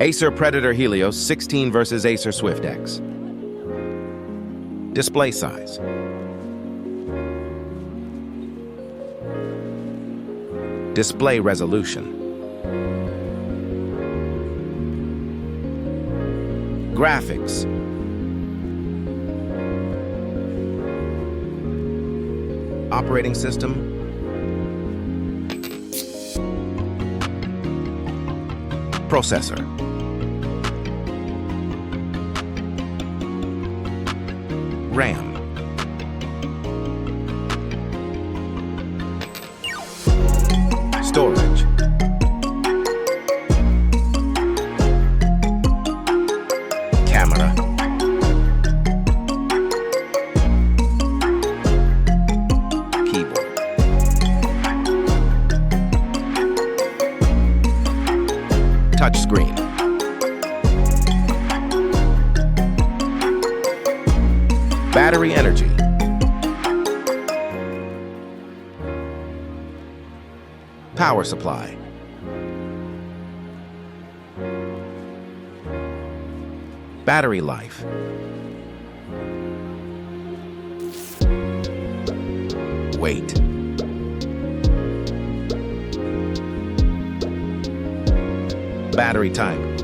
Acer Predator Helios 16 versus Acer Swift X. Display size. Display resolution. Graphics. Operating system. Processor. RAM. Storage. Camera. Keyboard. Touchscreen. Battery energy. Power supply. Battery life. Weight. Battery type.